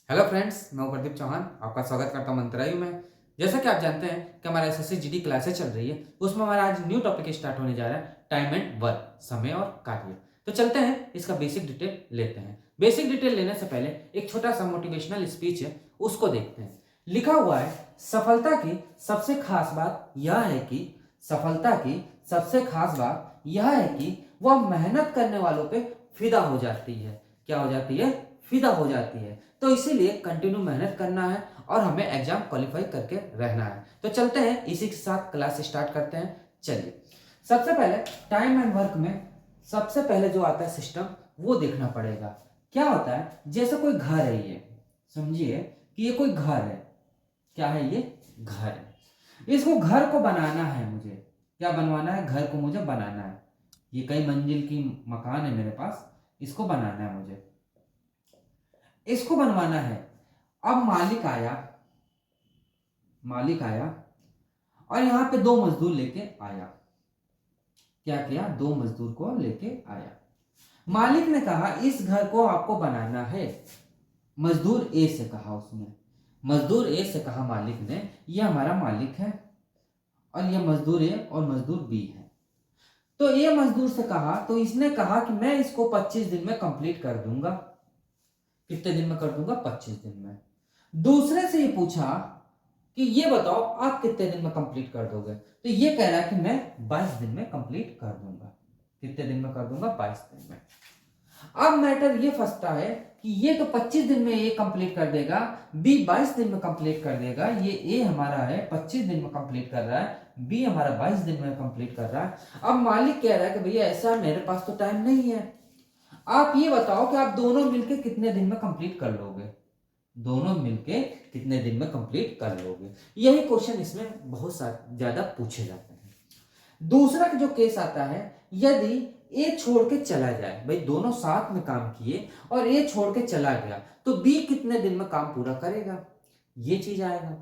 Hello friends, मैं प्रदीप चौहान आपका स्वागत करता हूं मंत्रालय में। जैसा कि आप जानते हैं कि हमारा एसएससी जीडी क्लासेस चल रही है, उसमें हमारा आज न्यू टॉपिक स्टार्ट होने जा रहा है टाइम एंड वर्क, समय और कार्य। तो चलते हैं इसका बेसिक डिटेल लेते हैं। बेसिक डिटेल लेने से पहले एक छोटा सा मोटिवेशनल स्पीच है, उसको देखते हैं। लिखा हुआ है, सफलता की सबसे खास बात यह है कि सफलता की सबसे खास बात यह है कि वह मेहनत करने वालों पे फिदा हो जाती है। क्या हो जाती है? फिदा हो जाती है। तो इसीलिए कंटिन्यू मेहनत करना है और हमें एग्जाम क्वालिफाई करके रहना है। तो चलते हैं, इसी के साथ क्लास स्टार्ट करते हैं। चलिए, सबसे पहले टाइम एंड वर्क में सबसे पहले जो आता है सिस्टम, वो देखना पड़ेगा। क्या होता है, जैसे कोई घर है, ये समझिए कि ये कोई घर है। क्या है? ये घर है। इसको घर को बनाना है मुझे। क्या बनवाना है? घर को मुझे बनाना है। ये कई मंजिल की मकान है मेरे पास, इसको बनाना है मुझे, इसको बनवाना है। अब मालिक आया और यहां पे दो मजदूर लेके आया। क्या किया? दो मजदूर को लेके आया। मालिक ने कहा इस घर को आपको बनाना है। मजदूर ए से कहा उसने। मजदूर ए से कहा मालिक ने, ये हमारा मालिक है और ये मजदूर ए और मजदूर बी है। तो ए मजदूर से कहा, तो इसने कहा कि मैं इसको 25 दिन में कंप्लीट कर दूंगा। कितने दिन में कर दूंगा? 25 दिन में। दूसरे से ये पूछा कि ये बताओ आप कितने दिन में कंप्लीट कर दोगे? तो ये कह रहा है कि मैं 22 दिन में कंप्लीट कर दूंगा। कितने दिन में कर दूंगा? 22 दिन में। अब मैटर ये फंसता है कि ये तो 25 दिन में ये कंप्लीट कर देगा, बी 22 दिन में कंप्लीट कर देगा। ये ए हमारा है 25 दिन में कंप्लीट कर रहा है, बी हमारा 22 दिन में कंप्लीट कर रहा है। अब मालिक कह रहा है कि भैया ऐसा है, मेरे पास तो टाइम नहीं है। आप ये बताओ कि आप दोनों मिलके कितने दिन में कंप्लीट कर लोगे? दोनों मिलके कितने दिन में कंप्लीट कर लोगे? यही क्वेश्चन इसमें बहुत ज्यादा पूछे जाते हैं। दूसरा जो केस आता है, यदि ए छोड़ के चला जाए, भाई दोनों साथ में काम किए और ए छोड़ के चला गया, तो बी कितने दिन में काम पूरा करेगा? ये चीज आएगा।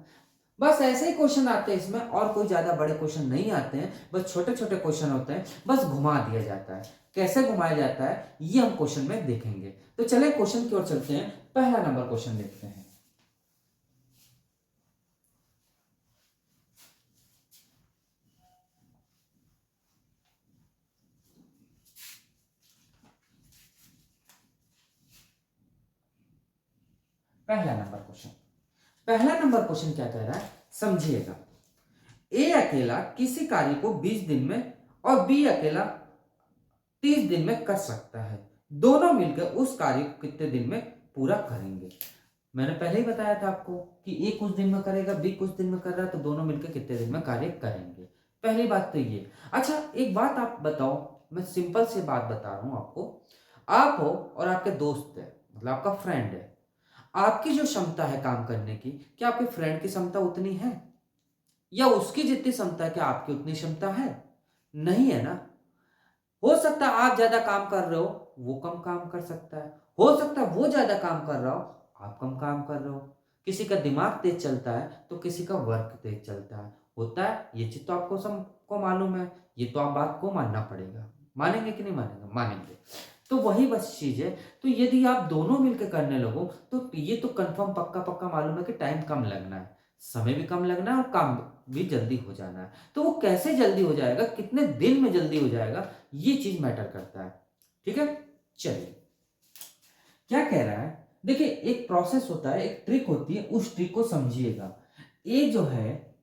बस ऐसे ही क्वेश्चन आते हैं इसमें, और कोई ज्यादा बड़े क्वेश्चन नहीं आते हैं, बस छोटे छोटे क्वेश्चन होते हैं, बस घुमा दिया जाता है। कैसे घुमाया जाता है ये हम क्वेश्चन में देखेंगे। तो चले क्वेश्चन की ओर चलते हैं। पहला नंबर क्वेश्चन देखते हैं। पहला नंबर क्वेश्चन क्या कह रहा है, समझिएगा। ए अकेला किसी कार्य को 20 दिन में और बी अकेला 30 दिन में कर सकता है। दोनों मिलकर उस कार्य को कितने दिन में पूरा करेंगे? मैंने पहले ही बताया था आपको कि ए कुछ दिन में करेगा, बी कुछ दिन में कर रहा है, तो दोनों मिलकर कितने दिन में कार्य करेंगे। पहली बात तो ये। अच्छा, एक बात आप बताओ, मैं सिंपल सी बात बता रहा हूं आपको। आप हो और आपके दोस्त है, मतलब आपका फ्रेंड है। आपकी जो क्षमता है काम करने की, क्या आपके फ्रेंड की क्षमता उतनी है? या उसकी जितनी क्षमता है, क्या आपकी उतनी क्षमता है? नहीं है ना। हो सकता है आप ज्यादा काम कर रहे हो, वो कम काम कर सकता है। हो सकता है वो ज्यादा काम कर रहा हो, आप कम काम कर रहे हो। किसी का दिमाग तेज चलता है तो किसी का वर्क तेज चलता है। होता है, ये चीज तो आपको सबको मालूम है। ये तो आप बात को मानना पड़ेगा। मानेंगे कि नहीं मानेंगे? मानेंगे। तो वही बस चीज है। तो यदि आप दोनों मिलकर करने लगो, तो ये तो कंफर्म पक्का पक्का मालूम है कि टाइम कम लगना है, समय भी कम लगना है और काम भी जल्दी हो जाना है। तो वो कैसे जल्दी हो जाएगा, कितने दिन में जल्दी हो जाएगा, ये चीज मैटर करता है। ठीक है, चलिए क्या कह रहा है, देखिए एक प्रोसेस होता है, एक ट्रिक होती है, उस ट्रिक को समझिएगा। ए जो है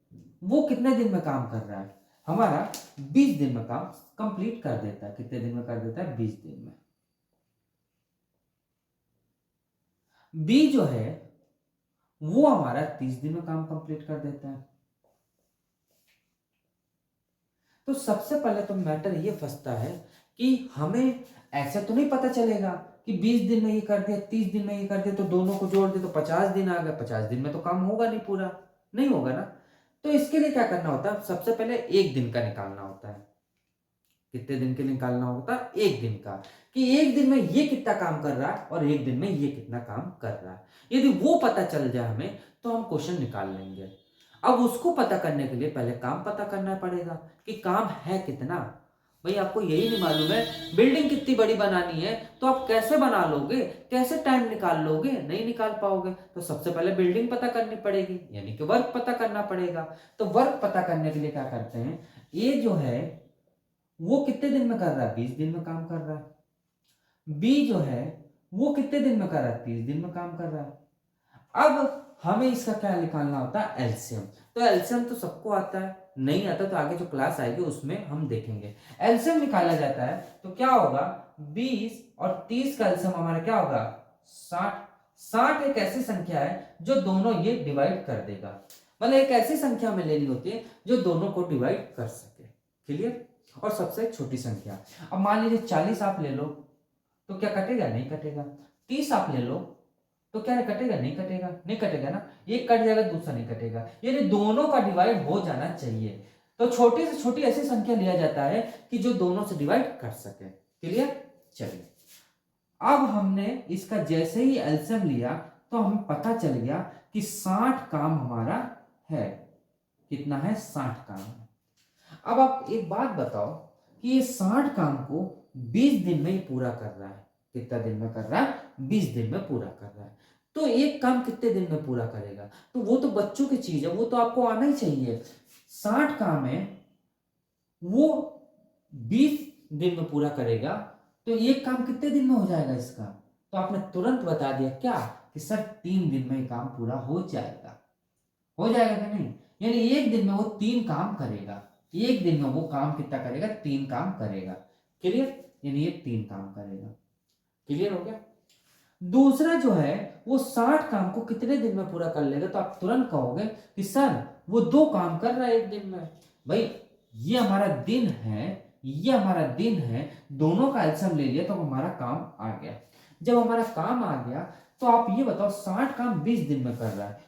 वो कितने दिन में काम कर रहा है? हमारा 20 दिन में काम कंप्लीट कर देता है। कितने दिन में कर देता है? 20 दिन में। बी जो है वो हमारा 30 दिन में काम कंप्लीट कर देता है। तो सबसे पहले तो मैटर ये फंसता है कि हमें ऐसे तो नहीं पता चलेगा कि 20 दिन में ये कर दिया, 30 दिन में ये कर दिया, तो दोनों को जोड़ दे तो 50 दिन आ गए। 50 दिन में तो काम होगा नहीं, पूरा नहीं होगा ना। तो इसके लिए क्या करना होता है, सबसे पहले एक दिन का निकालना होता है। कितने दिन के निकालना होता है? एक दिन का। कि एक दिन में ये कितना काम कर रहा है और एक दिन में ये कितना काम कर रहा है। यदि वो पता चल जाए हमें, तो हम क्वेश्चन निकाल लेंगे। अब उसको पता करने के लिए पहले काम पता करना पड़ेगा कि काम है कितना। भाई आपको यही नहीं मालूम है बिल्डिंग कितनी बड़ी बनानी है, तो आप कैसे बना लोगे, कैसे टाइम निकाल लोगे, नहीं निकाल पाओगे। तो सबसे पहले बिल्डिंग पता करनी पड़ेगी, यानी कि वर्क पता करना पड़ेगा। तो वर्क पता करने के लिए क्या करते हैं, ए जो है वो कितने दिन में कर रहा है, 20 दिन में काम कर रहा है। बी जो है वो कितने दिन में कर रहा है, 30 दिन में काम कर रहा है। अब हमें इसका क्या निकालना होता है, एलसीएम। तो एलसीएम तो सबको आता है, नहीं आता तो आगे जो क्लास आएगी उसमें हम देखेंगे। एलसीएम निकाला जाता है तो क्या होगा, 20 और 30 का एलसीएम हमारा क्या होगा, 60। 60 एक ऐसी संख्या है जो दोनों ये डिवाइड कर देगा, मतलब एक ऐसी संख्या में लेनी होती है जो दोनों को डिवाइड कर सके। क्लियर। और सबसे छोटी संख्या, अब मान लीजिए 40 आप ले लो तो क्या कटेगा, नहीं कटेगा। 30 आप ले लो तो क्या कटेगा, नहीं कटेगा, नहीं कटेगा ना, एक कट जाएगा दूसरा नहीं कटेगा, यानी दोनों का डिवाइड हो जाना चाहिए। तो छोटी से छोटी ऐसी संख्या लिया जाता है कि जो दोनों से डिवाइड कर सके। क्लियर। चलिए, अब हमने इसका जैसे ही एलसीएम लिया तो हमें पता चल गया कि 60 काम हमारा है। कितना है, 60 काम है। अब आप एक बात बताओ कि ये 60 काम को 20 दिन में ही पूरा कर रहा है। कितना दिन में कर रहा है, 20 दिन में पूरा कर रहा है। तो एक काम कितने दिन में पूरा करेगा, तो वो तो बच्चों की चीज है, वो तो आपको आना ही चाहिए। 60 काम है वो 20 दिन में पूरा करेगा, तो एक काम कितने दिन में हो जाएगा इसका, तो आपने तुरंत बता दिया क्या कि सर 3 दिन में ये काम पूरा हो जाएगा। हो जाएगा कि नहीं, यानी एक दिन में वो 3 काम करेगा। एक दिन में वो काम कितना करेगा, 3 काम करेगा। क्लियर, यानी ये 3 काम करेगा। क्लियर हो गया। दूसरा जो है वो 60 काम को कितने दिन में पूरा कर लेगा, तो आप तुरंत कहोगे कि सर वो 2 काम कर रहा है एक दिन में। भाई ये हमारा दिन है, ये हमारा दिन है, दोनों का एलसीएम ले लिया तो हमारा काम आ गया। जब हमारा काम आ गया तो आप ये बताओ 60 काम 20 दिन में कर रहा है,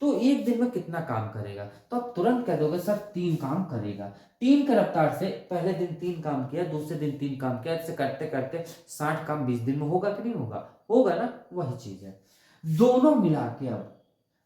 तो एक दिन में कितना काम करेगा, तो आप तुरंत कह दोगे सर 3 काम करेगा। 3 की रफ्तार से पहले दिन 3 काम किया, दूसरे दिन 3 काम किया, ऐसे करते करते 60 काम 20 दिन में होगा कि नहीं होगा, होगा ना। वही चीज है दोनों मिला के। अब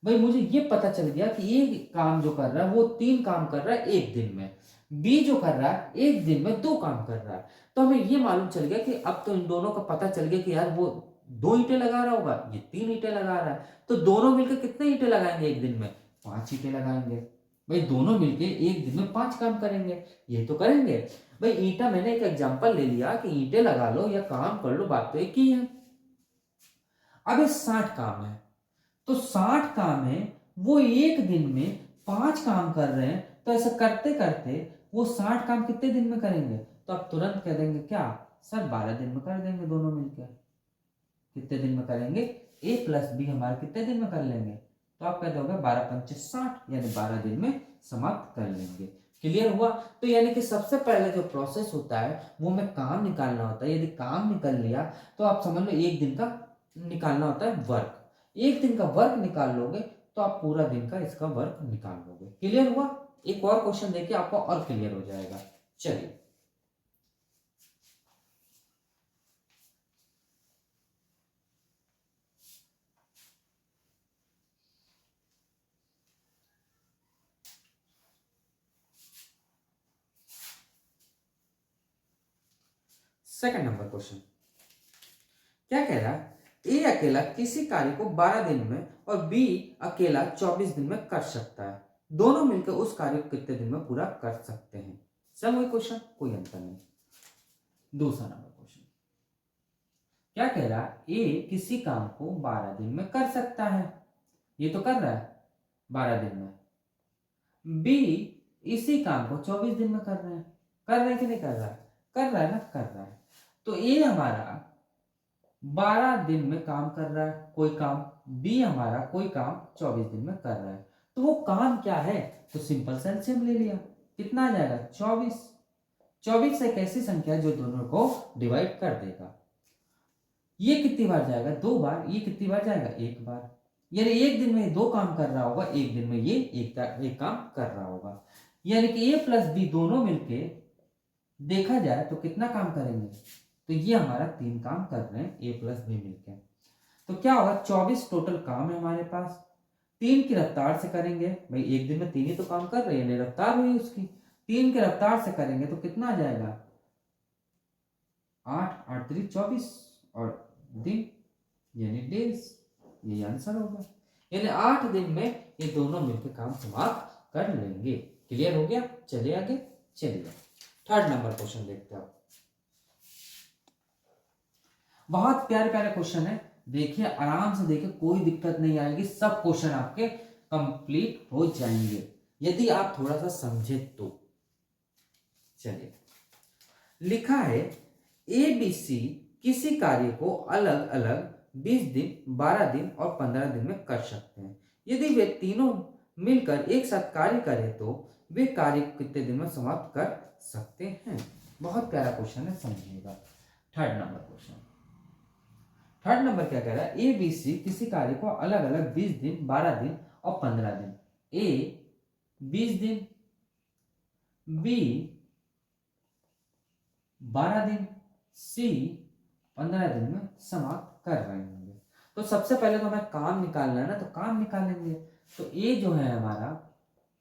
भाई मुझे ये पता चल गया कि एक काम जो कर रहा है वो 3 काम कर रहा है एक दिन में, बी जो कर रहा है एक दिन में 2 काम कर रहा है। तो हमें ये मालूम चल गया कि अब तो इन दोनों का पता चल गया कि यार वो 2 ईंटें लगा रहा होगा, ये 3 ईंटें लगा रहा है, तो दोनों मिलकर कितने ईंटें लगाएंगे एक दिन में, 5 ईंटें लगाएंगे। भाई दोनों मिलके एक दिन में 5 काम करेंगे, ये तो करेंगे। भाई ईंटा मैंने एक एग्जांपल ले लिया कि ईंटें लगा लो या काम कर लो, बात तो एक ही है। अब ये 60 काम है, तो 60 काम है वो एक दिन में 5 काम कर रहे हैं, तो ऐसा करते करते वो 60 काम कितने दिन में करेंगे, तो आप तुरंत कह देंगे क्या सर 12 दिन में कर देंगे दोनों मिलकर। कितने दिन में करेंगे, ए प्लस बी हमारे कितने दिन में कर लेंगे, तो आप कह दोगे 12 पंचे 60, यानी 12 दिन में समाप्त कर लेंगे। क्लियर हुआ। तो यानी कि सबसे पहले जो प्रोसेस होता है वो में काम निकालना होता है, यदि काम निकल लिया तो आप समझ लो एक दिन का निकालना होता है वर्क। एक दिन का वर्क निकाल लोगे तो आप पूरा दिन का इसका वर्क निकाल लोगे। क्लियर हुआ। एक और क्वेश्चन देखिए आपको और क्लियर हो जाएगा। चलिए, सेकंड नंबर क्वेश्चन क्या कह रहा है, ए अकेला किसी कार्य को 12 दिन में और बी अकेला 24 दिन में कर सकता है, दोनों मिलकर उस कार्य को कितने दिन में पूरा कर सकते हैं। सब वही क्वेश्चन, कोई अंतर नहीं। दूसरा नंबर क्वेश्चन क्या कह रहा है, ए किसी काम को 12 दिन में कर सकता है, ये तो कर रहा है 12 दिन में। बी इसी काम को 24 दिन में कर रहे हैं, कर रहे हैं कि नहीं कर रहा है, कर रहा है ना, कर रहा है। तो ए हमारा 12 दिन में काम कर रहा है कोई काम, बी हमारा कोई काम 24 दिन में कर रहा है। तो वो काम क्या है, तो सिंपल से एलसीएम ले लिया, कितना आ जाएगा 24। 24 एक ऐसी संख्या जो दोनों को डिवाइड कर देगा। ये कितनी बार जाएगा, 2 बार। ये कितनी बार जाएगा, 1 बार। यानी एक दिन में 2 काम कर रहा होगा, एक दिन में ये एक काम कर रहा होगा। यानी कि ए प्लस बी दोनों मिलके देखा जाए तो कितना काम करेंगे, तो ये हमारा 3 काम कर रहे हैं ए प्लस बी मिलकर। तो क्या होगा, 24 टोटल काम है हमारे पास। 3 की रफ्तार से करेंगे, भाई एक दिन में 3 ही तो काम कर रहे हैं, रफ्तार हुई उसकी। 3 की रफ्तार से करेंगे तो कितना आ जाएगा, 8 8 3 24 और दिन यानी डेज, ये आंसर होगा। यानी 8 दिन में ये दोनों मिलकर काम समाप्त कर लेंगे। क्लियर हो गया? चलिए आगे चलिए, थर्ड नंबर क्वेश्चन देखते हैं। बहुत प्यारे प्यारे क्वेश्चन है, देखिए आराम से देखिए, कोई दिक्कत नहीं आएगी, सब क्वेश्चन आपके कंप्लीट हो जाएंगे यदि आप थोड़ा सा समझे तो। चलिए, लिखा है ABC किसी कार्य को अलग अलग 20 दिन, 12 दिन और 15 दिन में कर सकते हैं। यदि वे तीनों मिलकर एक साथ कार्य करें तो वे कार्य कितने दिन में समाप्त कर सकते हैं। बहुत प्यारा क्वेश्चन है, समझिएगा। Third number question, third number क्या कह रहा है? ABC किसी कार्य को अलग अलग 20 दिन, 12 दिन और 15 दिन, A 20 दिन, B 12 दिन, C 15 दिन में समाप्त कर रहे होंगे। तो सबसे पहले तो हमें काम निकालना है ना, तो काम निकालेंगे। तो A जो है हमारा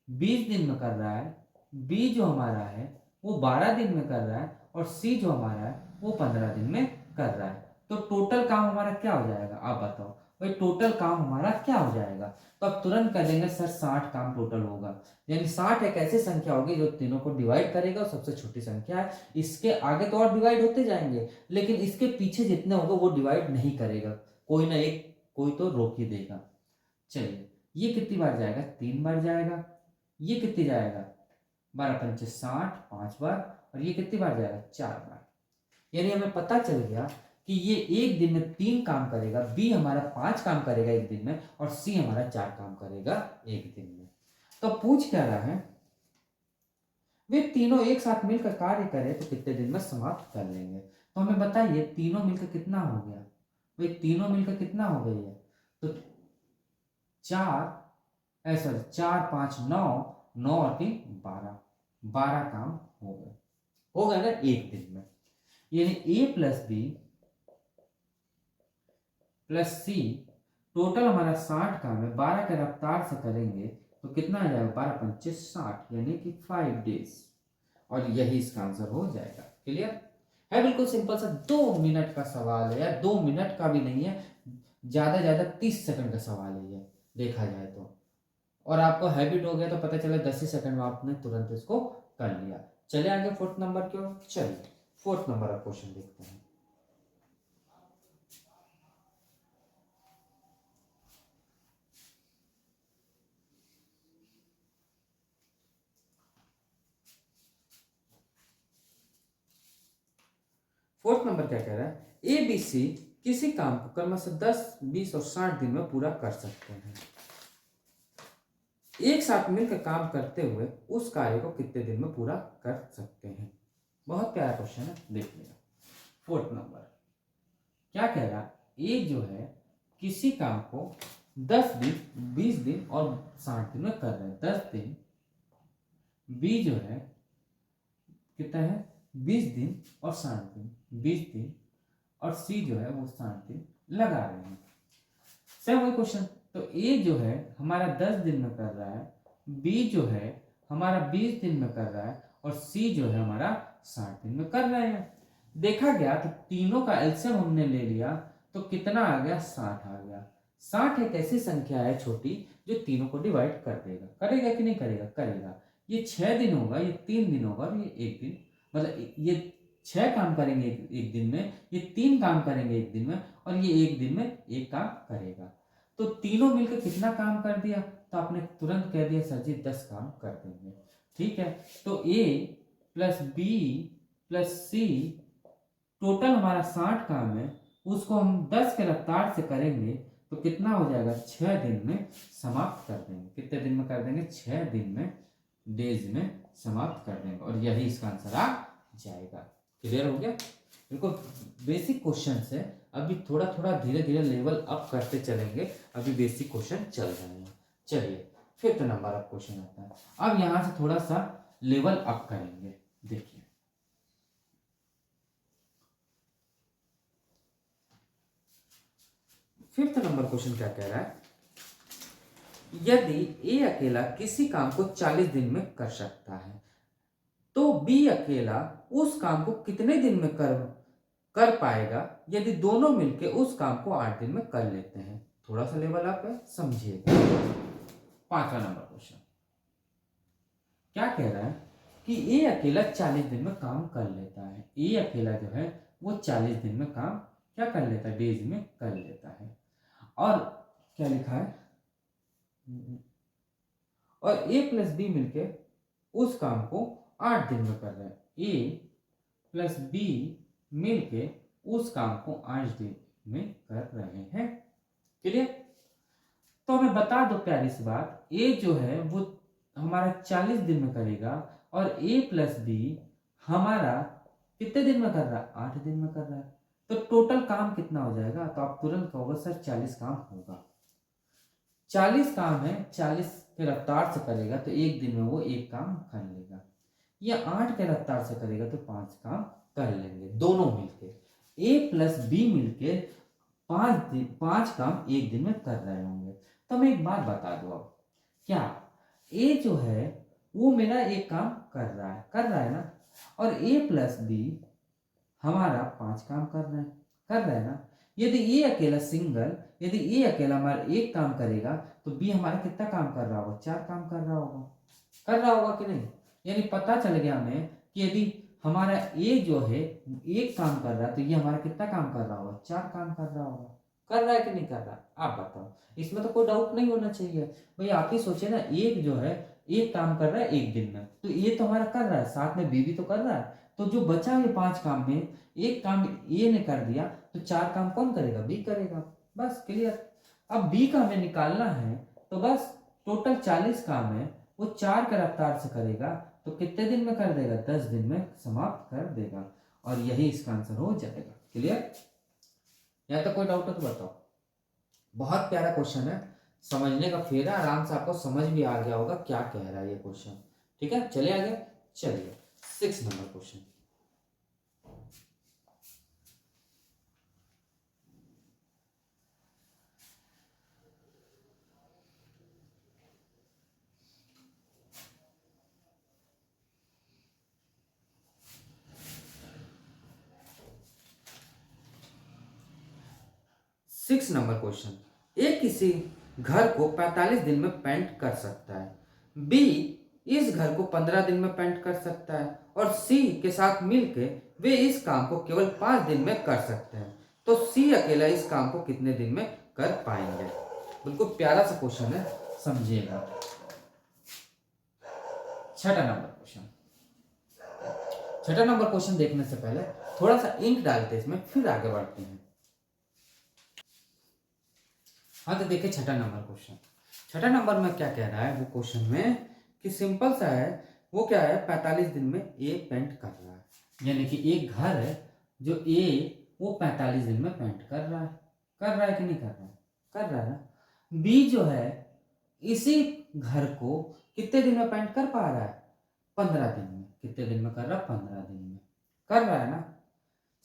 20 दिन में कर रहा है, B जो हमारा है वो 12 दिन में कर रहा है और C जो हमारा है वो 15 दिन में कर रहा है। तो टोटल काम हमारा क्या हो जाएगा, आप बताओ भाई, टोटल काम हमारा क्या हो जाएगा? तो अब तुरंत कर देंगे सर, 60 काम टोटल होगा। यानी 60 एक ऐसी संख्या होगी जो तीनों को डिवाइड करेगा और सबसे छोटी संख्या है। इसके आगे तो और डिवाइड होते जाएंगे, लेकिन इसके पीछे जितने होंगे वो डिवाइड नहीं करेगा, कोई ना एक कोई तो रोक ही देगा। चलिए, ये कितनी बार जाएगा? 3 बार जाएगा। ये कितनी जाएगा? 12 पंचे 60, 5 बार। और ये कितनी बार जाएगा? 4 बार। यानी हमें पता चल गया कि ये एक दिन में 3 काम करेगा, बी हमारा 5 काम करेगा एक दिन में और सी हमारा 4 काम करेगा एक दिन में। तो पूछ क्या रहा है? वे तीनों एक साथ मिलकर कार्य करें तो कितने दिन में समाप्त कर लेंगे। तो हमें बताइए, तीनों मिलकर कितना हो गया? वे तीनों मिलकर कितना हो गई है? तो 4 5 9, 9 और 3 12, 12 काम हो गए, होगा ना एक दिन में। यानी A plus B plus C total हमारा 60 काम है, 12 के रफ्तार से करेंगे तो कितना आ जाएगा? 12 पंचे 60, यानी कि 5 डेज। और यही इसका आंसर हो जाएगा। क्लियर है? बिल्कुल सिंपल सा 2 मिनट का सवाल है यार, 2 मिनट का भी नहीं है, ज्यादा 30 सेकंड का सवाल है ये, देखा जाए तो। और आपको हैबिट हो गया तो पता चला 10 ही सेकंड में आपने तुरंत इसको कर लिया। चलिए आगे फोर्थ नंबर की ओर। चलिए फोर्थ नंबर का क्वेश्चन देखते हैं। फोर्थ नंबर क्या कह रहा है? ABC किसी काम को क्रमशः 10, 20 और 60 दिन में पूरा कर सकते हैं। एक साथ मिलकर काम करते हुए उस कार्य को कितने दिन में पूरा कर सकते हैं। बहुत प्यारा क्वेश्चन है, देखिएगा। फोर्थ नंबर क्या कह रहा है? ए जो है किसी काम को 10 दिन, 20 दिन और 60 दिन में कर रहे हैं, 10 दिन। बी जो है कितना है? 20 दिन और 60 दिन, 20 दिन। और सी जो है वो 60 दिन लगा रहे हैं। सेम वही क्वेश्चन। तो ए जो है हमारा 10 दिन में कर रहा है, बी जो है हमारा 20 दिन में कर रहा है और सी जो है हमारा 60 दिन में कर रहे हैं। देखा गया तो तीनों का एलसीएम हमने ले लिया तो कितना आ गया? 60 आ गया। 60 एक ऐसी संख्या है छोटी जो तीनों को डिवाइड कर देगा। करेगा कि नहीं करेगा? करेगा। ये 6 दिन होगा, ये 3 दिन होगा और ये 1 दिन, मतलब ये 6 काम करेंगे एक दिन में, ये 3 काम करेंगे एक दिन में और ये एक दिन में 1 काम करेगा। तो तीनों मिलकर कितना काम कर दिया? तो आपने तुरंत कह दिया सर जी 10 काम कर देंगे। ठीक है, तो A plus B plus C total हमारा 60 काम है, उसको हम 10 के रफ्तार से करेंगे तो कितना हो जाएगा? 6 दिन में समाप्त कर देंगे। कितने दिन में कर देंगे? 6 दिन में, डेज में समाप्त कर देंगे और यही इसका आंसर आ जाएगा। क्लियर हो गया? बिल्कुल बेसिक क्वेश्चन है, अभी थोड़ा थोड़ा धीरे धीरे लेवल अप करते चलेंगे, अभी बेसिक क्वेश्चन चल रहे हैं। चलिए फिफ्थ नंबर ऑफ क्वेश्चन आता है। अब यहां से थोड़ा सा लेवल अप करेंगे। देखिए फिफ्थ नंबर क्वेश्चन क्या कह रहा है? यदि ए अकेला किसी काम को 40 दिन में कर सकता है तो बी अकेला उस काम को कितने दिन में कर कर पाएगा यदि दोनों मिलकर उस काम को 8 दिन में कर लेते हैं। थोड़ा सा लेवल अप है, समझिएगा। 5वां नंबर क्वेश्चन क्या कह रहा है कि ए अकेला 40 दिन में काम कर लेता है। ए अकेला जो है वो 40 दिन में काम क्या कर लेता है, डेज में कर लेता है। और क्या लिखा है, और ए प्लस बी मिलके उस काम को 8 दिन में कर रहा है। ए प्लस बी मिलके उस काम को 8 दिन में कर रहे हैं। क्लियर? तो हमें बता दो प्यारी सी बात, ए जो है वो हमारा 40 दिन में करेगा और ए प्लस बी हमारा कितने दिन में कर रहा है, 8 दिन में कर रहा है। तो टोटल काम कितना हो जाएगा, तो आप तुरंत कहोगे सर 40 काम होगा। 40 काम है, 40 के रफ्तार से करेगा तो एक दिन में वो एक काम कर लेगा, या 8 के रफ्तार से करेगा तो 5 काम कर लेंगे दोनों मिलके। ए प्लस बी मिलके 5 काम एक दिन में कर रहे होंगे। तो मैं एक बात बता दो, अब क्या ए जो है वो मेरा एक काम कर रहा है ना, और ए प्लस बी हमारा 5 काम कर रहा है ना। यदि ए अकेला हमारा एक काम करेगा तो बी हमारा कितना काम कर रहा होगा, 4 काम कर रहा होगा कि नहीं। यानी पता चल गया हमें कि यदि हमारा ए जो है एक काम कर रहा है तो ये हमारा कितना काम कर रहा होगा, 4 काम कर रहा होगा। कर रहा है कि नहीं कर रहा, आप बताओ। इसमें तो कोई डाउट नहीं होना चाहिए भाई। आप ही सोचे ना, एक जो है एक काम कर रहा है एक दिन में, तो ये तो हमारा कर रहा है, साथ में बी भी तो कर रहा है। तो जो बचा है 5 काम में एक काम ए ने कर दिया तो 4 काम कौन करेगा, बी करेगा। बस क्लियर। अब बी का हमें निकालना है, तो बस टोटल 40 काम है वो 4 के रफ्तार से करेगा तो कितने दिन में कर देगा, 10 दिन में समाप्त कर देगा। और यही इसका आंसर हो जाएगा। क्लियर? या तो कोई डाउट है तो बताओ। बहुत प्यारा क्वेश्चन है, समझने का फेरा, आराम से आपको समझ भी आ गया होगा क्या कह रहा है ये क्वेश्चन। ठीक है, चलिए आगे। चलिए 6 नंबर क्वेश्चन। सिक्स नंबर क्वेश्चन, ए किसी घर को 45 दिन में पेंट कर सकता है, बी इस घर को 15 दिन में पेंट कर सकता है, और सी के साथ मिलकर वे इस काम को केवल 5 दिन में कर सकते हैं। तो सी अकेला इस काम को कितने दिन में कर पाएंगे। बिल्कुल प्यारा सा क्वेश्चन है, समझिएगा। 6 नंबर क्वेश्चन। 6 नंबर क्वेश्चन देखने से पहले थोड़ा सा इंक डालते इसमें, फिर आगे बढ़ते हैं। हाँ तो देखिए 6 नंबर क्वेश्चन। 6 नंबर में क्या कह रहा है वो क्वेश्चन में कि सिंपल सा है, वो क्या है 45 दिन में ए पेंट कर रहा है। यानी कि एक घर है जो ए वो 45 दिन में पेंट कर रहा है। कि नहीं कर रहा है, कर रहा है ना। बी जो है इसी घर को कितने दिन में पेंट कर पा रहा है, 15 दिन में। कितने दिन में कर रहा है, 15 दिन में कर रहा है ना।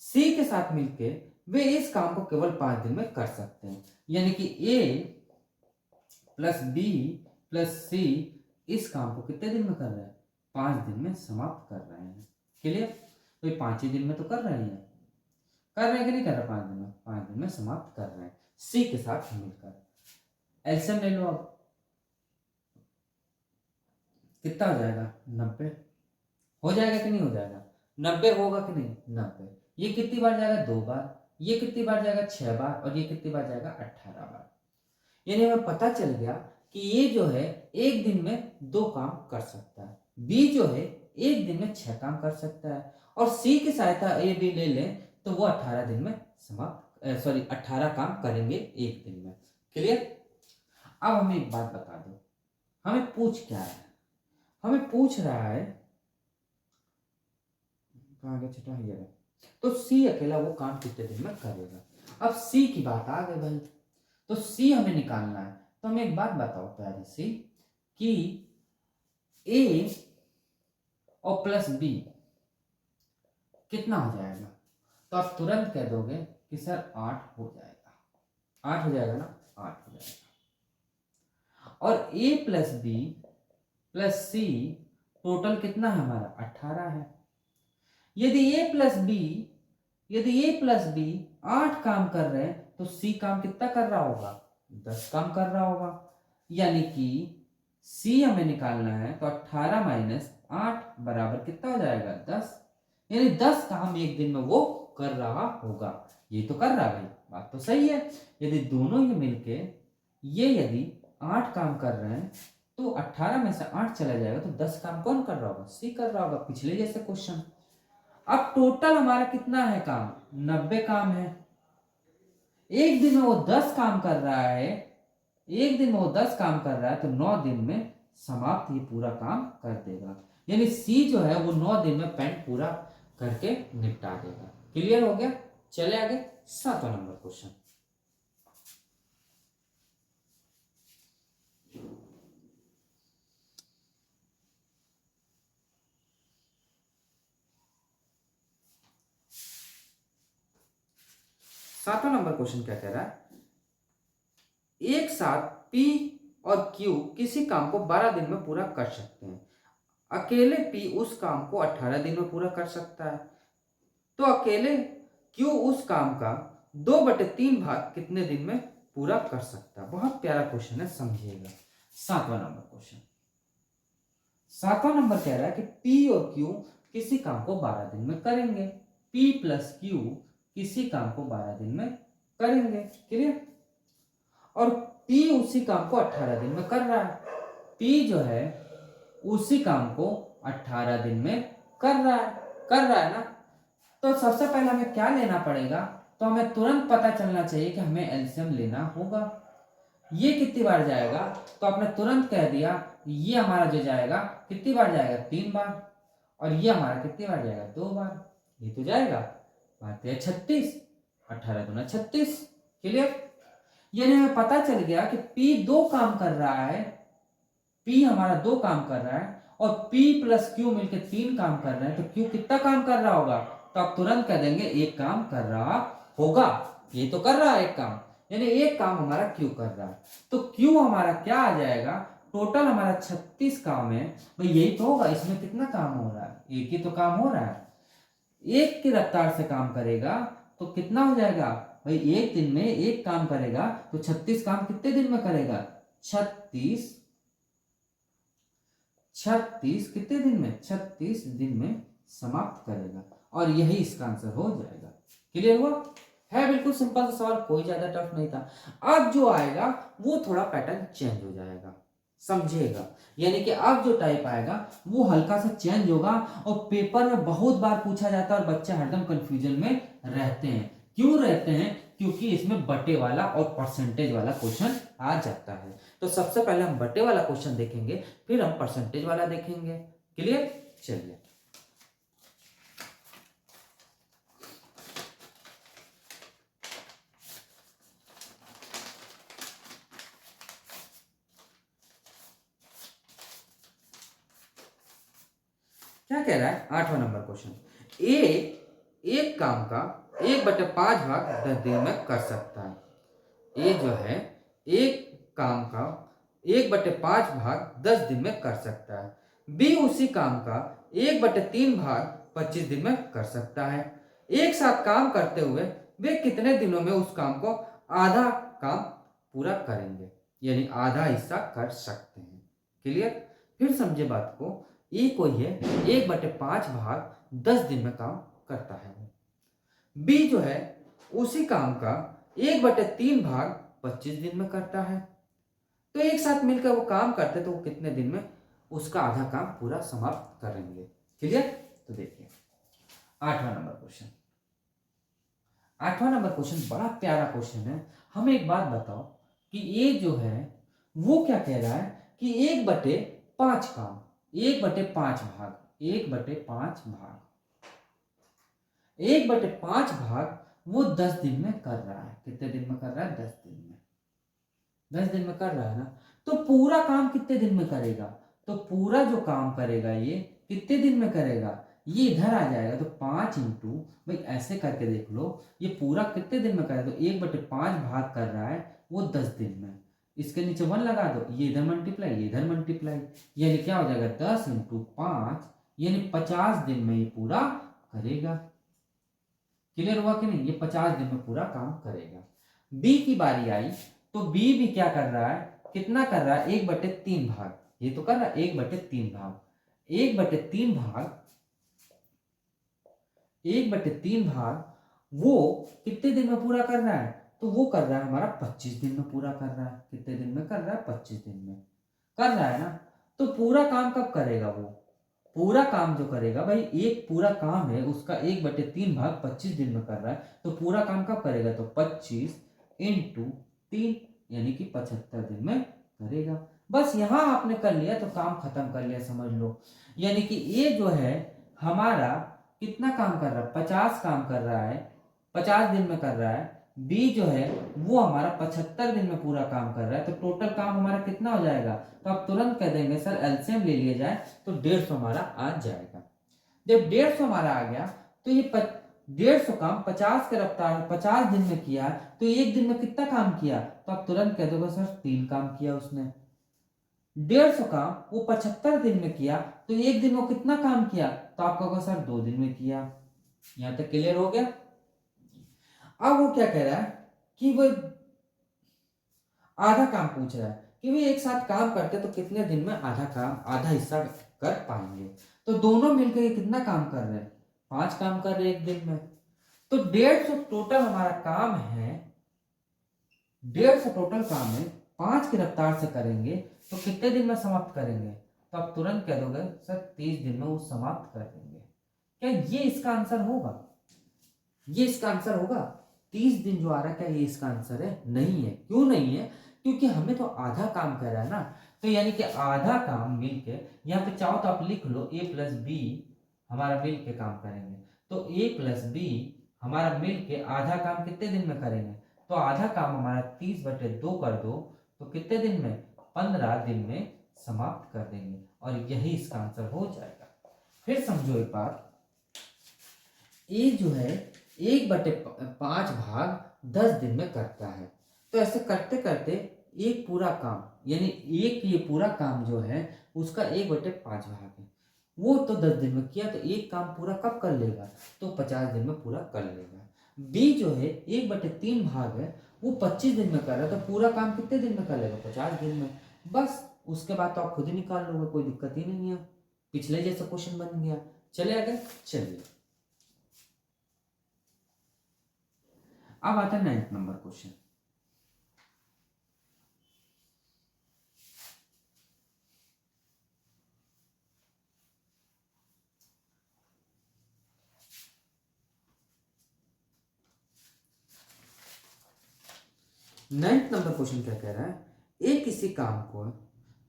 सी के साथ मिलके वे इस काम को केवल 5 दिन में कर सकते हैं। यानी कि ए प्लस बी प्लस सी इस काम को कितने दिन में कर रहे हैं, 5 दिन में समाप्त कर रहे हैं। क्लियर? तो 5 ही दिन में तो कर रहे हैं, कि नहीं कर रहे, 5 दिन में, 5 दिन में समाप्त कर रहे हैं सी के साथ मिलकर। एलसीएम ले लो अब, कितना हो जाएगा, 90 हो जाएगा कि नहीं हो जाएगा, 90 होगा कि नहीं, 90। ये कितनी बार जाएगा, 2 बार। ये कितनी बार जाएगा, 6 बार। और ये कितनी बार जाएगा, 18 बार। यानी हमें पता चल गया कि ये जो है एक दिन में 2 काम कर सकता है, बी जो है एक दिन में 6 काम कर सकता है, और सी की सहायता ए बी ले लें तो वो 18 दिन में 18 काम करेंगे एक दिन में। क्लियर? अब हमें एक बात बता दो, हमें पूछ क्या है, हमें पूछ रहा है कहाँ गया छठा, ये रहा। तो सी अकेला वो काम कितने दिन में करेगा। अब सी की बात आ गई भाई, तो सी हमें निकालना है। तो हमें एक बात बताओ प्यारी सी कि ए और प्लस बी कितना हो जाएगा। तो आप तुरंत कह दोगे कि सर 8 हो जाएगा। 8 हो जाएगा ना, 8 हो जाएगा। और ए plus B plus C total कितना है हमारा, 18 है। यदि ए प्लस बी यदि ए प्लस बी 8 काम कर रहे हैं तो सी काम कितना कर रहा होगा? 10 काम कर रहा होगा। यानी कि सी हमें निकालना है तो 18 माइनस 8 बराबर कितना हो जाएगा? 10। यानी 10 काम एक दिन में वो कर रहा होगा। ये तो कर रहा है भाई, बात तो सही है। यदि दोनों ये मिलके ये यदि 8 काम कर रहे हैं तो 18 में से 8 चला जाएगा तो 10 काम कौन कर रहा होगा? सी कर रहा होगा, पिछले जैसे क्वेश्चन। अब टोटल हमारा कितना है काम? 90 काम है। एक दिन में वो 10 काम कर रहा है, एक दिन में वो 10 काम कर रहा है तो 9 दिन में समाप्त ये पूरा काम कर देगा। यानी सी जो है वो 9 दिन में पेंट पूरा करके निपटा देगा। क्लियर हो गया? चले आगे 7वां नंबर क्वेश्चन। सातवां नंबर क्वेश्चन क्या कह रहा है? एक साथ P और Q किसी काम को 12 दिन में पूरा कर सकते हैं। अकेले P उस काम को 18 दिन में पूरा कर सकता है, तो अकेले Q उस काम का 2/3 भाग कितने दिन में पूरा कर सकता है? बहुत प्यारा क्वेश्चन है, समझिएगा। 7वां नंबर क्वेश्चन। 7वां नंबर कह रहा है कि P और Q किसी काम को 12 दिन में करेंगे। P प्लस Q किसी काम को 12 दिन में करेंगे। क्लियर? और P उसी काम को 18 दिन में कर रहा है। P जो है उसी काम को 18 दिन में कर रहा है ना। तो सबसे पहले हमें क्या लेना पड़ेगा? तो हमें तुरंत पता चलना चाहिए कि हमें एलसीएम लेना होगा। ये कितनी बार जाएगा? तो आपने तुरंत कह दिया, ये हमारा जो जाएगा कितनी बार जाएगा? 3 बार। और ये हमारा कितनी बार जाएगा? 2 बार। ये तो जाएगा, बात है 36। 18 दूना 36। क्लियर? यानी हमें पता चल गया कि P 2 काम कर रहा है, P हमारा 2 काम कर रहा है और P प्लस Q मिलकर 3 काम कर रहे हैं, तो Q कितना काम कर रहा होगा? तो आप तुरंत कह देंगे 1 काम कर रहा होगा। ये तो कर रहा है 1 काम, यानी 1 काम हमारा Q कर रहा है। तो Q हमारा क्या आ जाएगा? टोटल हमारा 36 काम है भाई, यही तो होगा। इसमें कितना काम हो रहा है? 1 ही तो काम हो रहा है। 1 की रफ्तार से काम करेगा तो कितना हो जाएगा भाई? एक दिन में 1 काम करेगा तो 36 काम कितने दिन में करेगा? 36 कितने दिन में? 36 दिन में समाप्त करेगा। और यही इसका आंसर हो जाएगा। क्लियर हुआ? है बिल्कुल सिंपल सा सवाल, कोई ज्यादा टफ नहीं था। अब जो आएगा वो थोड़ा पैटर्न चेंज हो जाएगा, समझिएगा। यानी कि अब जो टाइप आएगा वो हल्का सा चेंज होगा और पेपर में बहुत बार पूछा जाता है और बच्चे हरदम कंफ्यूजन में रहते हैं। क्यों रहते हैं? क्योंकि इसमें बटे वाला और परसेंटेज वाला क्वेश्चन आ जाता है। तो सबसे पहले हम बटे वाला क्वेश्चन देखेंगे, फिर हम परसेंटेज वाला देखेंगे। क्लियर? चलिए क्या कह रहा है? 8वां नंबर क्वेश्चन। ए एक काम का 1/5 भाग 10 दिन में कर सकता है। ए जो है एक काम का 1/5 भाग 10 दिन में कर सकता है। बी उसी काम का 1/3 भाग 25 दिन में कर सकता है। एक साथ काम करते हुए वे कितने दिनों में उस काम को आधा काम पूरा करेंगे? यानी आधा हिस्सा कर सकते हैं। क्लियर? फिर समझे बात को। ए कोई है 1/5 भाग 10 दिन में काम करता है। बी जो है उसी काम का 1/3 भाग 25 दिन में करता है। तो एक साथ मिलकर वो काम करते तो वो कितने दिन में उसका आधा काम पूरा समाप्त करेंगे? क्लियर? तो देखिए 8वां नंबर क्वेश्चन। 8वां नंबर क्वेश्चन बड़ा प्यारा क्वेश्चन है। हमें एक बात बताओ कि ये जो है वो क्या कह रहा है कि 1/5 काम, 1/5 भाग, 1/5 भाग, 1/5 भाग वो 10 दिन में कर रहा है। कितने दिन में कर रहा है? 10 दिन में। 10 दिन में कर रहा है ना। तो पूरा काम कितने दिन में करेगा? तो पूरा जो काम करेगा ये कितने दिन में करेगा? ये इधर आ जाएगा तो 5 इंटू, भाई ऐसे करके देख लो, ये पूरा कितने दिन में करेगा? तो 1/5 भाग कर रहा है वो 10 दिन में। इसके नीचे 1 लगा दो, ये इधर मल्टीप्लाई, ये इधर मल्टीप्लाई, यानी क्या हो जाएगा? 10 इंटू 5 यानी 50 दिन में ये पूरा करेगा। क्लियर हुआ कि नहीं? ये 50 दिन में पूरा काम करेगा। बी की बारी आई तो बी भी क्या कर रहा है, कितना कर रहा है, 1/3 भाग, ये तो कर रहा है 1/3 भाग, 1/3 भाग, 1/3 भाग वो कितने दिन में पूरा कर रहा है, तो वो कर रहा है हमारा 25 दिन में पूरा कर रहा है। कितने दिन में कर रहा है, 25 दिन में कर रहा है ना। तो पूरा काम कब करेगा वो, पूरा काम जो करेगा भाई, एक पूरा काम है उसका 1/3 भाग 25 दिन में कर रहा है, तो पूरा काम कब करेगा, तो 25 × 3 यानी कि 75 दिन में करेगा। बस यहां आपने कर लिया तो काम खत्म कर लिया, समझ लो। यानी कि ये जो है हमारा कितना काम कर रहा है, 50 काम कर रहा है, 50 दिन में कर रहा है। बी जो है वो हमारा 75 दिन में पूरा काम कर रहा है, तो टोटल काम हमारा कितना हो जाएगा, तो आप तुरंत कह देंगे सर एलसीएम ले लिया जाए, तो 150 हमारा आ जाएगा। जब 150 हमारा आ गया तो ये 150 काम 50 के रफ्तार 50 दिन में किया, तो एक दिन में कितना काम किया, तो आप तुरंत कह दोगे सर 3 काम किया उसने। 150 काम वो 75 दिन में किया, तो एक दिन वो कितना काम किया, तो आप कहोगे सर 2 दिन में किया। यहां तक क्लियर हो गया। अब वो क्या कह रहा है कि वो आधा काम पूछ रहा है कि वे एक साथ काम करते तो कितने दिन में आधा काम, आधा हिस्सा कर पाएंगे। तो दोनों मिलकर ये कितना काम कर रहे हैं, 5 काम कर रहे हैं एक दिन में। तो 150 टोटल हमारा काम है, 150 टोटल काम है, 5 की रफ्तार से करेंगे तो कितने दिन में समाप्त करेंगे, तो आप तुरंत कह दोगे सर 30 दिन में वो समाप्त कर देंगे। क्या ये इसका आंसर होगा, ये इसका आंसर होगा? 30 दिन जो आ रहा है, क्या ये इसका आंसर है? नहीं है। क्यों नहीं है? क्योंकि हमें तो आधा काम कर रहा है ना, तो यानी कि आधा काम मिलके, यहाँ पे चाहो तो आप लिख लो a + b हमारा मिल के काम करेंगे, तो a + b हमारा मिल के आधा काम कितने दिन में करेंगे, तो आधा काम हमारा 30/2 कर दो, तो कितने दिन में, 15 दिन में समाप्त कर देंगे, और यही इसका आंसर हो जाएगा। फिर समझो एक बात, ए जो है 1/5 भाग 10 दिन में करता है, तो ऐसे करते करते एक पूरा काम, यानी एक ये पूरा काम जो है उसका 1/5 भाग है, वो तो 10 दिन में किया, तो एक काम पूरा कब कर लेगा, तो 50 दिन में पूरा कर लेगा। बी जो है 1/3 भाग है, वो 25 दिन में कर रहा है, तो पूरा काम कितने दिन में कर लेगा, 50 दिन में। बस उसके बाद तो आप खुद ही निकाल लोगे, कोई दिक्कत ही नहीं है। पिछले जैसा क्वेश्चन बन गया। चले आगे, चलिए अब आता है 9th number question. Ninth number question क्या कह रहा है, एक किसी काम को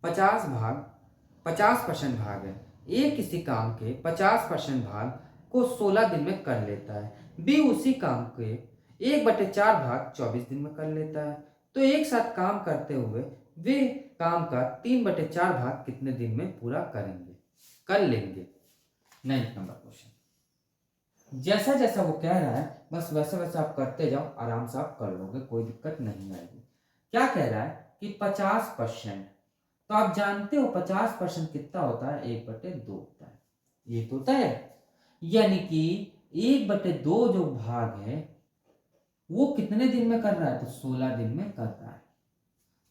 50% भाग है, ए किसी काम के 50% भाग को 16 दिन में कर लेता है, बी उसी काम के 1/4 भाग 24 दिन में कर लेता है, तो एक साथ काम करते हुए वे काम का 3/4 भाग कितने दिन में पूरा करेंगे, कर लेंगे। 9th नंबर क्वेश्चन, जैसा जैसा वो कह रहा है बस वैसा वैसा आप करते जाओ, आराम से आप कर लोगे, कोई दिक्कत नहीं आएगी। क्या कह रहा है कि 50%, तो आप जानते हो 50% कितना होता है, 1/2 होता है, ये तो होता है। यानी कि 1/2 जो भाग है वो कितने दिन में कर रहा है, तो 16 दिन में कर रहा है,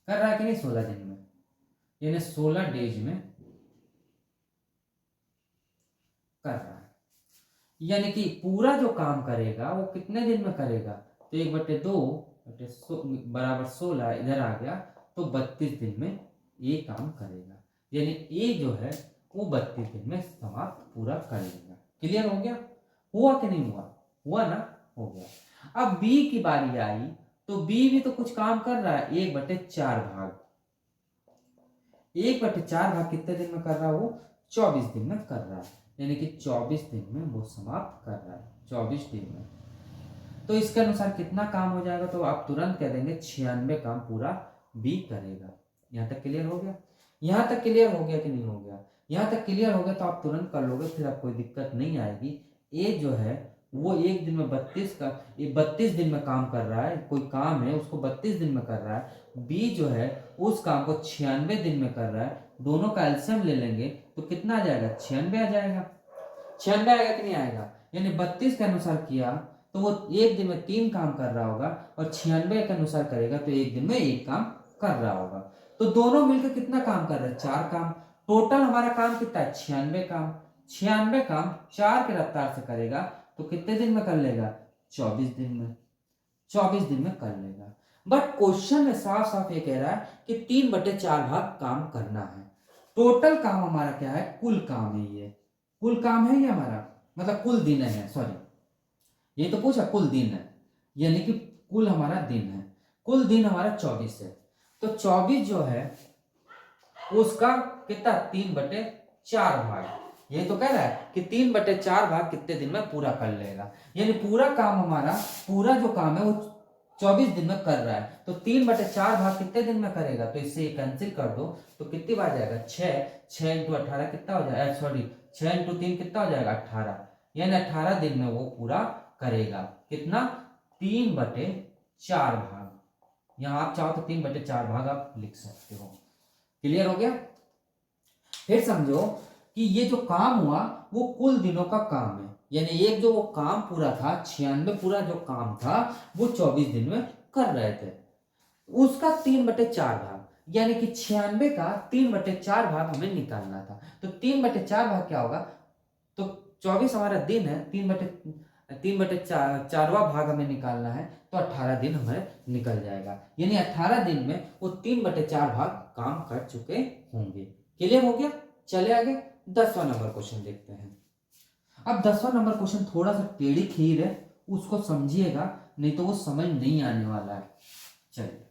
कर रहा है कि नहीं, 16 दिन में, यानी 16 डेज में कर रहा है। यानी कि पूरा जो काम करेगा वो कितने दिन में करेगा, तो 1/2 बराबर 16 इधर आ गया, तो 32 दिन में ये काम करेगा। यानी ए जो है वो 32 दिन में समाप्त पूरा कर लेगा। क्लियर हो गया? हुआ कि नहीं हुआ? हुआ ना, हो गया। अब बी की बारी आई तो बी भी तो कुछ काम कर रहा है, 1/4 भाग, 1/4 भाग कितने दिन में कर रहा है वो, 24 दिन में कर रहा है, यानी कि 24 दिन में वो समाप्त कर रहा है, 24 दिन में। तो इसके अनुसार कितना काम हो जाएगा, तो आप तुरंत कह देंगे 96 काम पूरा बी करेगा। यहां तक क्लियर हो गया? यहां तक क्लियर हो गया कि नहीं हो गया? यहां तक क्लियर हो गया तो आप तुरंत कर लोगे, फिर आप कोई दिक्कत नहीं आएगी। ए जो है वो एक दिन में 32 दिन में काम कर रहा है, कोई काम है उसको 32 दिन में कर रहा है। बी जो है उस काम को 96 दिन में कर रहा है, दोनों का एलसीएम ले लेंगे तो कितना आ जाएगा, 96 आ जाएगा। 96 आएगा कि नहीं आएगा? यानी 32 के अनुसार किया तो वो एक दिन में 3 काम कर रहा होगा, और 96 के अनुसार करेगा तो एक दिन में 1 काम कर रहा होगा। तो दोनों मिलकर कितना काम कर रहे हैं? 4 काम। टोटल हमारा काम कितना है? 96 काम। 96 काम 4 की रफ्तार से करेगा तो कितने दिन में कर लेगा? 24 दिन में। 24 दिन में कर लेगा। बट क्वेश्चन में साफ साफ ये कह रहा है कि 3/4 भाग काम करना है। टोटल काम हमारा क्या है? कुल काम है ये। कुल काम है ये हमारा, मतलब कुल दिन है, सॉरी, ये तो पूछा कुल दिन है, यानी कि कुल हमारा दिन है। कुल दिन हमारा 24 है। तो 24 जो है उसका कितना? 3/4 भाग। ये तो कह रहा है कि 3/4 भाग कितने दिन में पूरा कर लेगा, यानी पूरा काम हमारा, पूरा जो काम है वो 24 दिन में कर रहा है। तो 3/4 भाग कितने दिन में करेगा? तो इससे ये कैंसिल कर दो तो कितनी बार जाएगा? 6 इंटू 18 कितना हो जाएगा? सॉरी, 6 इंटू 3 कितना हो जाएगा? 18, यानी 18 दिन में वो पूरा करेगा। कितना? 3/4 भाग। यहां आप चाहो तो 3/4 भाग आप लिख सकते हो। क्लियर हो गया? फिर समझो कि ये जो काम हुआ वो कुल दिनों का काम है, यानी एक जो वो काम पूरा था 96 पूरा जो काम था वो 24 दिन में कर रहे थे, उसका 3/4 भाग, यानी कि 96 का 3/4 भाग हमें निकालना था। तो 3/4 भाग क्या होगा? तो 24 हमारा दिन है, 3/4वां भाग हमें निकालना है, तो 18 दिन हमें निकल जाएगा, यानी 18 दिन में वो 3/4 भाग काम कर चुके होंगे। क्लियर हो गया? चले आगे 10वां नंबर क्वेश्चन देखते हैं। अब 10वां नंबर क्वेश्चन थोड़ा सा टेढ़ी खीर है, उसको समझिएगा, नहीं तो वो समझ नहीं आने वाला है। चलिए,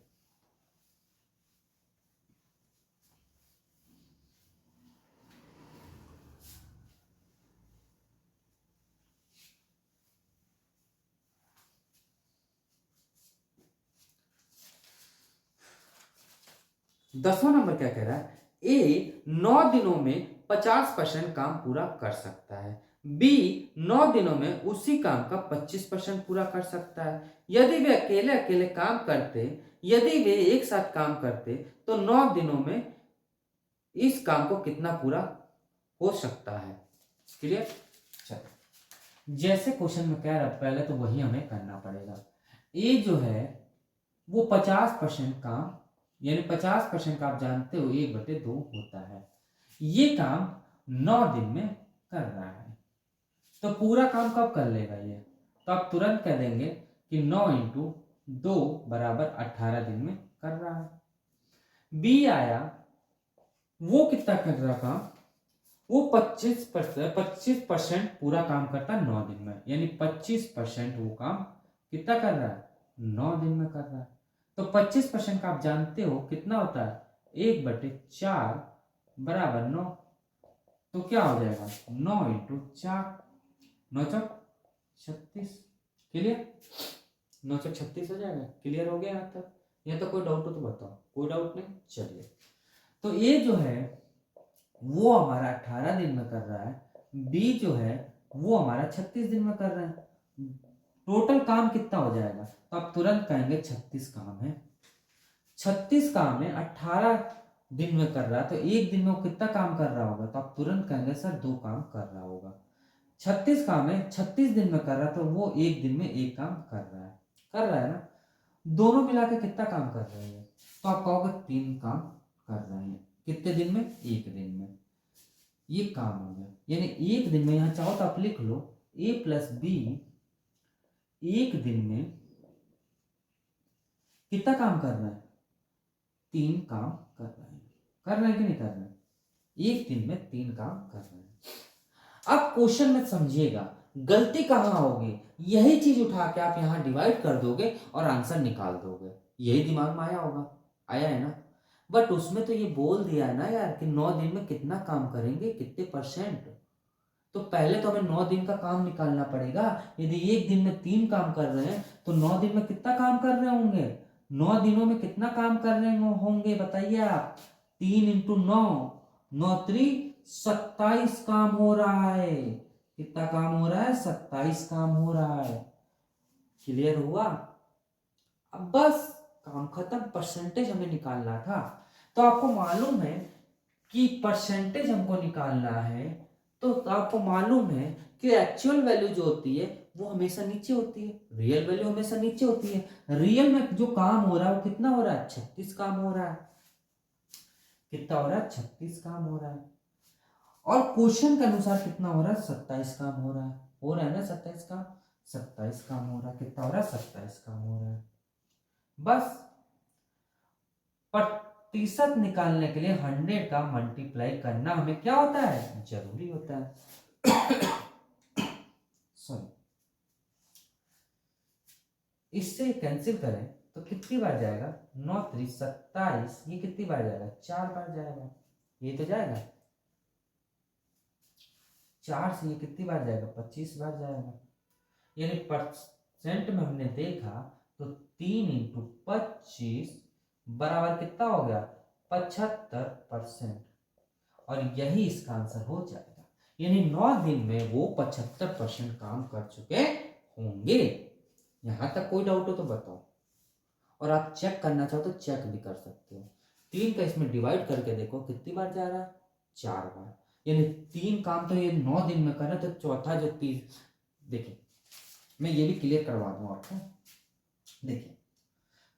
दसवां नंबर क्या कह रहा है? ए 9 दिनों में 50% काम पूरा कर सकता है, बी 9 दिनों में उसी काम का 25% पूरा कर सकता है। यदि वे अकेले अकेले काम करते, यदि वे एक साथ काम करते तो 9 दिनों में इस काम को कितना पूरा हो सकता है? क्लियर? चलो, जैसे क्वेश्चन में कह रहा है पहले तो वही हमें करना पड़ेगा। ए जो है वो 50% काम, यानी 50% का आप जानते हो 1/2 होता है, ये काम 9 दिन में कर रहा है। तो पूरा काम कब कर लेगा ये? तो आप तुरंत कह देंगे कि 9 इंटू 2 बराबर 18 दिन में कर रहा है। बी आया, वो कितना कर रहा काम? वो 25% पूरा काम करता है 9 दिन में, यानी 25% वो काम कितना कर रहा है? 9 दिन में कर रहा है। तो 25% का आप जानते हो कितना होता है? 1/4 बराबर 9। तो क्या हो जाएगा? 9 इंटू 4, 9 चौक 36। क्लियर? 9 चौक 36 हो जाएगा। क्लियर हो गया यहाँ तक? यहाँ तो कोई डाउट हो तो बताओ। कोई डाउट नहीं? चलिए, तो ये जो है वो हमारा 18 दिन में कर रहा है, बी जो है वो हमारा 36 दिन में कर रहा है। टोटल काम कितना हो जाएगा? तो आप तुरंत कहेंगे 36 काम है। 36 काम है, 18 दिन में कर रहा है, तो एक दिन में वो कितना काम कर रहा होगा? तो आप तुरंत कहेंगे सर 2 काम कर रहा होगा। 36 काम है, 36 दिन में कर रहा है, तो वो एक दिन में 1 काम कर रहा है। कर रहा है ना? दोनों मिला के कितना काम कर रहे हैं? तो आप कहोगे 3 काम कर रहे हैं। कितने दिन में? 1 दिन में। ये काम हो गया, यानी एक दिन में, यहां चाहो तो आप लिख लो ए प्लस बी एक दिन में कितना काम कर रहा है? 3 काम कर रहे हैं। कर रहे हैं कि नहीं कर रहे हैं? एक दिन में 3 काम कर रहे हैं। अब क्वेश्चन में समझिएगा गलती कहां होगी, यही चीज उठा के आप यहां डिवाइड कर दोगे और आंसर निकाल दोगे। यही दिमाग में आया होगा, आया है ना? बट उसमें तो ये बोल दिया है ना यार कि 9 दिन में कितना काम करेंगे, कितने परसेंट। तो पहले तो हमें 9 दिन का काम निकालना पड़ेगा। यदि एक दिन में 3 काम कर रहे हैं तो 9 दिन में कितना काम कर रहे होंगे? 9 दिनों में कितना काम कर रहे होंगे बताइए आप? 3 इंटू 9, 9 3 27 काम हो रहा है। कितना काम हो रहा है? 27 काम हो रहा है। क्लियर हुआ? अब बस काम खत्म, परसेंटेज हमें निकालना था। तो आपको मालूम है कि परसेंटेज हमको निकालना है तो आपको मालूम है कि एक्चुअल वैल्यू जो होती है वो हमेशा नीचे होती है, रियल वैल्यू हमेशा नीचे होती है। रियल में जो काम हो रहा है वो कितना हो रहा है, 36 काम हो रहा है। कितना हो रहा है, 36 काम हो रहा है। और क्वेश्चन के अनुसार कितना हो रहा है, 27 काम हो रहा है ना 27 काम, 27 काम हो रहा है। कितना हो रहा है, 27 काम हो रहा है। बस प्रतिशत निकालने के लिए 100 का मल्टीप्लाई करना हमें क्या होता है, जरूरी होता है। सॉरी, इससे कैंसिल करें तो कितनी बार जाएगा, 9 3 27, ये कितनी बार जाएगा, 4 बार जाएगा। ये तो जाएगा 4 से, ये कितनी बार जाएगा, 25 बार जाएगा। यानी परसेंट में हमने देखा तो 3 इंटू 25 बराबर कितना हो गया, 75%। और यही इसका आंसर हो जाएगा। यानी 9 दिन में वो 75% काम कर चुके होंगे। यहां तक कोई डाउट हो तो बताओ। और आप चेक करना चाहो तो चेक भी कर सकते हो। 3 का इसमें डिवाइड करके देखो कितनी बार जा रहा है, 4 बार। यानी 3 काम तो ये 9 दिन में कर रहा है, तो चौथा जो 30, देखिए मैं ये भी क्लियर करवा दूं आपको। देखिए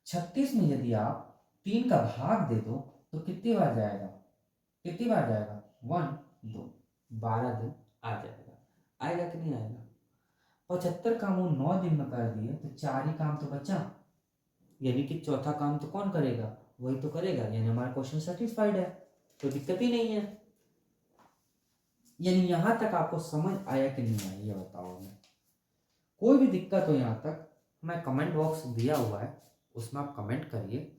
36 में यदि आप 3 का भाग दे दो तो कितनी बार जाएगा, कितनी बार जाएगा, 1 2, 12 दिन आ जाएगा। आएगा कि नहीं आएगा। 75 काम वो 9 दिन में कर दिए तो 4 ही काम तो बचा। यानी कि चौथा काम तो कौन करेगा, वही तो करेगा। यानी हमारा क्वेश्चन सेटिस्फाइड है, तो दिक्कत ही नहीं है। यानी यहां तक आपको समझ आया कि नहीं आया, ये बताओ हमें। कोई भी दिक्कत हो यहाँ तक, मैं कमेंट बॉक्स दिया हुआ है, उसमें आप कमेंट करिए।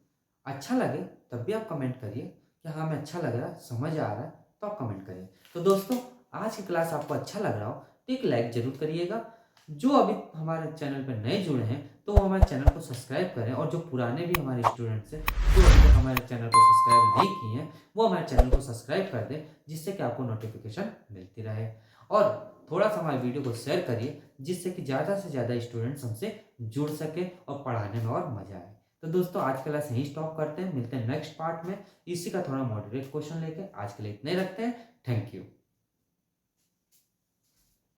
अच्छा लगे तब भी आप कमेंट करिए कि हाँ मैं अच्छा लग रहा है, समझ आ रहा है, तो आप कमेंट करिए। तो दोस्तों आज की क्लास आपको अच्छा लग रहा हो तो एक लाइक जरूर करिएगा। जो अभी हमारे चैनल पर नए जुड़े हैं तो वो हमारे चैनल को सब्सक्राइब करें, और जो पुराने भी हमारे स्टूडेंट्स हैं जो अभी तक हमारे चैनल को सब्सक्राइब नहीं किए हैं वो हमारे चैनल को सब्सक्राइब कर दें, जिससे कि आपको नोटिफिकेशन मिलती रहे। और थोड़ा सा हमारे वीडियो को शेयर करिए, जिससे कि ज़्यादा से ज़्यादा स्टूडेंट्स हमसे जुड़ सके और पढ़ाने में और मजा आए। तो दोस्तों आज क्लास यहीं स्टॉप करते हैं, मिलते हैं नेक्स्ट पार्ट में इसी का थोड़ा मॉडरेट क्वेश्चन लेके। आज के लिए इतने रखते हैं, थैंक यू।